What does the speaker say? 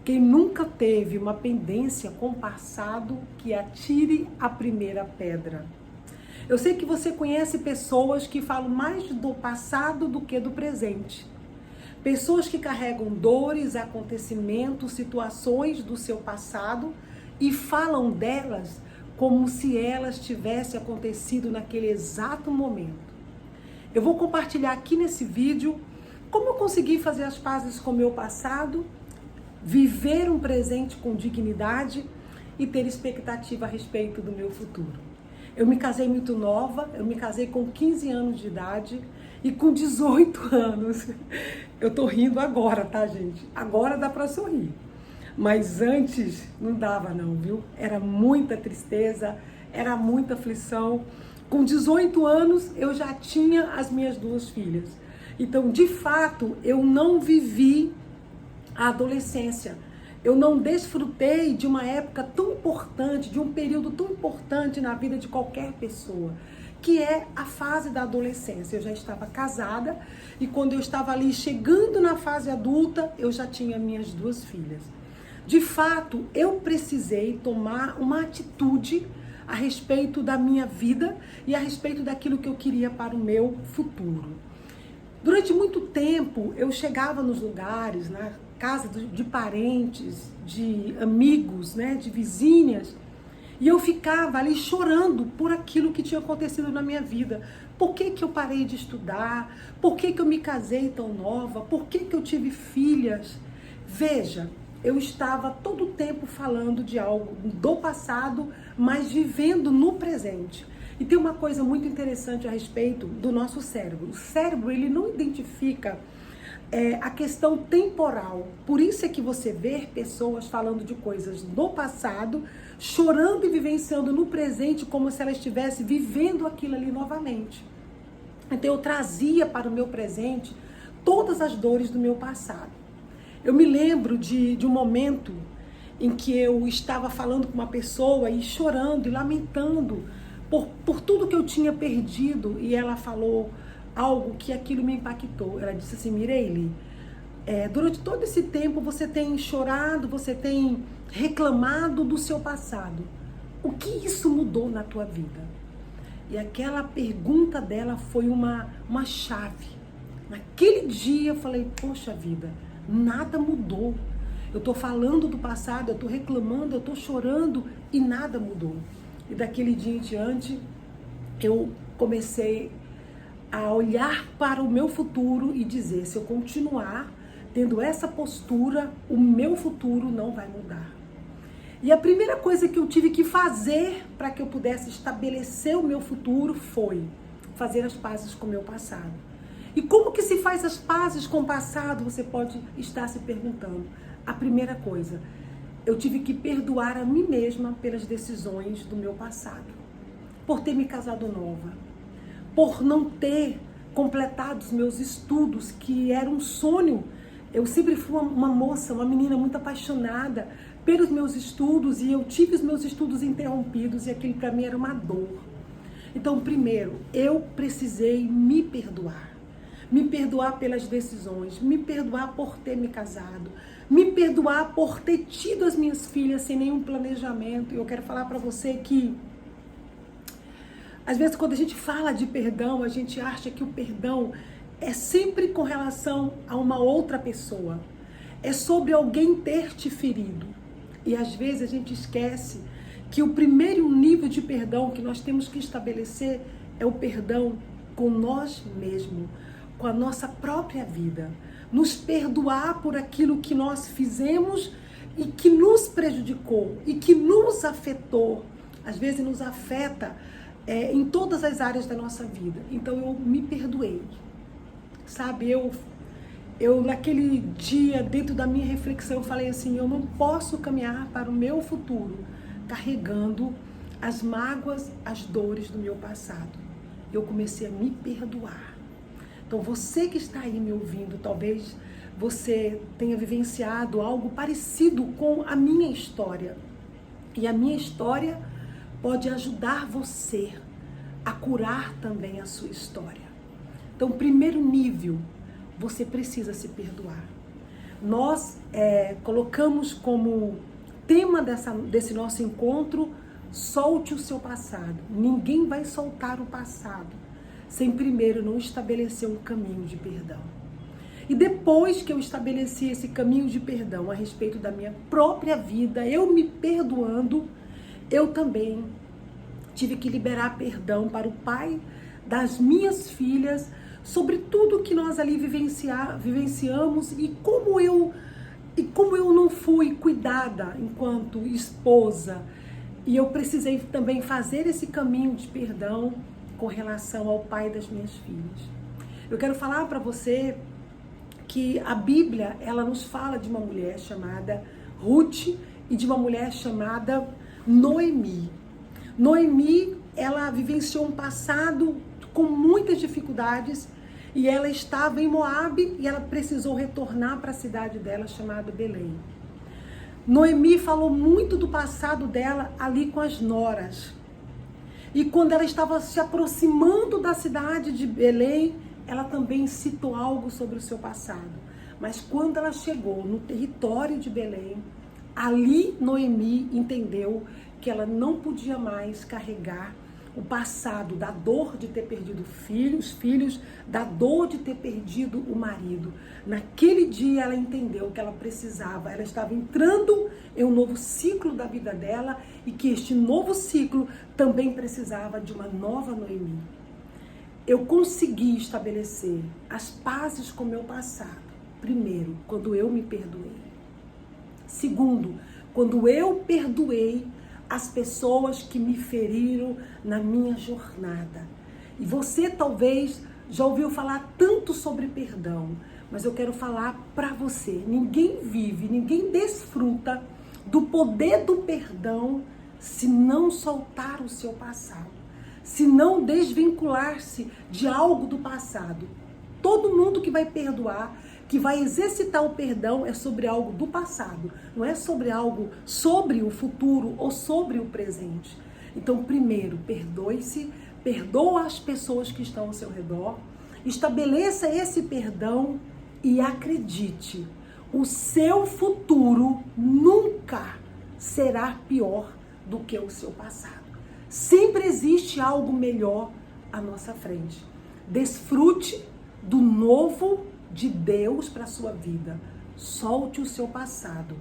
Quem nunca teve uma pendência com o passado, que atire a primeira pedra. Eu sei que você conhece pessoas que falam mais do passado do que do presente. Pessoas que carregam dores, acontecimentos, situações do seu passado e falam delas como se elas tivessem acontecido naquele exato momento. Eu vou compartilhar aqui nesse vídeo como eu consegui fazer as pazes com o meu passado, viver um presente com dignidade e ter expectativa a respeito do meu futuro. Eu me casei muito nova, eu me casei com 15 anos de idade e com 18 anos. Eu tô rindo agora, tá, gente? Agora dá pra sorrir. Mas antes não dava não, viu? Era muita tristeza, era muita aflição. Com 18 anos eu já tinha as minhas 2 filhas. Então, de fato, eu não vivi a adolescência. Eu não desfrutei de uma época tão importante, de um período tão importante na vida de qualquer pessoa, que é a fase da adolescência. Eu já estava casada e quando eu estava ali chegando na fase adulta, eu já tinha minhas 2 filhas. De fato, eu precisei tomar uma atitude a respeito da minha vida e a respeito daquilo que eu queria para o meu futuro. Durante muito tempo, eu chegava nos lugares, na casa de parentes, de amigos, né, de vizinhas, e eu ficava ali chorando por aquilo que tinha acontecido na minha vida. Por que que eu parei de estudar? Por que que eu me casei tão nova? Por que que eu tive filhas? Veja, eu estava todo o tempo falando de algo do passado, mas vivendo no presente. E tem uma coisa muito interessante a respeito do nosso cérebro. O cérebro, ele não identifica a questão temporal. Por isso é que você vê pessoas falando de coisas do passado, chorando e vivenciando no presente como se ela estivesse vivendo aquilo ali novamente. Então eu trazia para o meu presente todas as dores do meu passado. Eu me lembro de um momento em que eu estava falando com uma pessoa e chorando e lamentando por tudo que eu tinha perdido, e ela falou algo que aquilo me impactou. Ela disse assim: Mireille, durante todo esse tempo você tem chorado, você tem reclamado do seu passado. O que isso mudou na tua vida? E aquela pergunta dela foi uma chave. Naquele dia eu falei: poxa vida, nada mudou. Eu tô falando do passado, eu tô reclamando, eu tô chorando e nada mudou. E daquele dia em diante, eu comecei a olhar para o meu futuro e dizer: se eu continuar tendo essa postura, o meu futuro não vai mudar. E a primeira coisa que eu tive que fazer para que eu pudesse estabelecer o meu futuro foi fazer as pazes com o meu passado. E como que se faz as pazes com o passado? Você pode estar se perguntando. A primeira coisa, eu tive que perdoar a mim mesma pelas decisões do meu passado. Por ter me casado nova, por não ter completado os meus estudos, que era um sonho. Eu sempre fui uma moça, uma menina muito apaixonada pelos meus estudos, e eu tive os meus estudos interrompidos e aquilo para mim era uma dor. Então, primeiro, eu precisei me perdoar. Me perdoar pelas decisões, me perdoar por ter me casado, me perdoar por ter tido as minhas filhas sem nenhum planejamento. E eu quero falar para você que às vezes quando a gente fala de perdão, a gente acha que o perdão é sempre com relação a uma outra pessoa. É sobre alguém ter te ferido. E às vezes a gente esquece que o primeiro nível de perdão que nós temos que estabelecer é o perdão com nós mesmos, com a nossa própria vida. Nos perdoar por aquilo que nós fizemos e que nos prejudicou e que nos afetou. Às vezes nos afeta em todas as áreas da nossa vida. Então eu me perdoei. Sabe, eu naquele dia, dentro da minha reflexão, eu falei assim: eu não posso caminhar para o meu futuro carregando as mágoas, as dores do meu passado. Eu comecei a me perdoar. Então você que está aí me ouvindo, talvez você tenha vivenciado algo parecido com a minha história. E a minha história pode ajudar você a curar também a sua história. Então, primeiro nível, você precisa se perdoar. nós colocamos como tema desse nosso encontro: solte o seu passado. Ninguém vai soltar o passado sem primeiro não estabelecer um caminho de perdão. E depois que eu estabeleci esse caminho de perdão a respeito da minha própria vida, eu me perdoando, eu também tive que liberar perdão para o pai das minhas filhas sobre tudo que nós ali vivenciamos e como eu não fui cuidada enquanto esposa. E eu precisei também fazer esse caminho de perdão com relação ao pai das minhas filhas. Eu quero falar para você que a Bíblia, ela nos fala de uma mulher chamada Ruth e de uma mulher chamada Noemi. Noemi, ela vivenciou um passado com muitas dificuldades e ela estava em Moabe e ela precisou retornar para a cidade dela chamada Belém. Noemi falou muito do passado dela ali com as noras. E quando ela estava se aproximando da cidade de Belém, ela também citou algo sobre o seu passado. Mas quando ela chegou no território de Belém, ali Noemi entendeu que ela não podia mais carregar o passado da dor de ter perdido os filhos, da dor de ter perdido o marido. Naquele dia ela entendeu que ela precisava, ela estava entrando em um novo ciclo da vida dela e que este novo ciclo também precisava de uma nova Noemi. Eu consegui estabelecer as pazes com o meu passado. Primeiro, quando eu me perdoei. Segundo, quando eu perdoei as pessoas que me feriram na minha jornada. E você talvez já ouviu falar tanto sobre perdão, mas eu quero falar para você, ninguém vive, ninguém desfruta do poder do perdão se não soltar o seu passado, se não desvincular-se de algo do passado. Todo mundo que vai perdoar, que vai exercitar o perdão, é sobre algo do passado, não é sobre algo sobre o futuro ou sobre o presente. Então, primeiro, perdoe-se, perdoa as pessoas que estão ao seu redor, estabeleça esse perdão e acredite, o seu futuro nunca será pior do que o seu passado. Sempre existe algo melhor à nossa frente. Desfrute do novo de Deus para a sua vida. Solte o seu passado.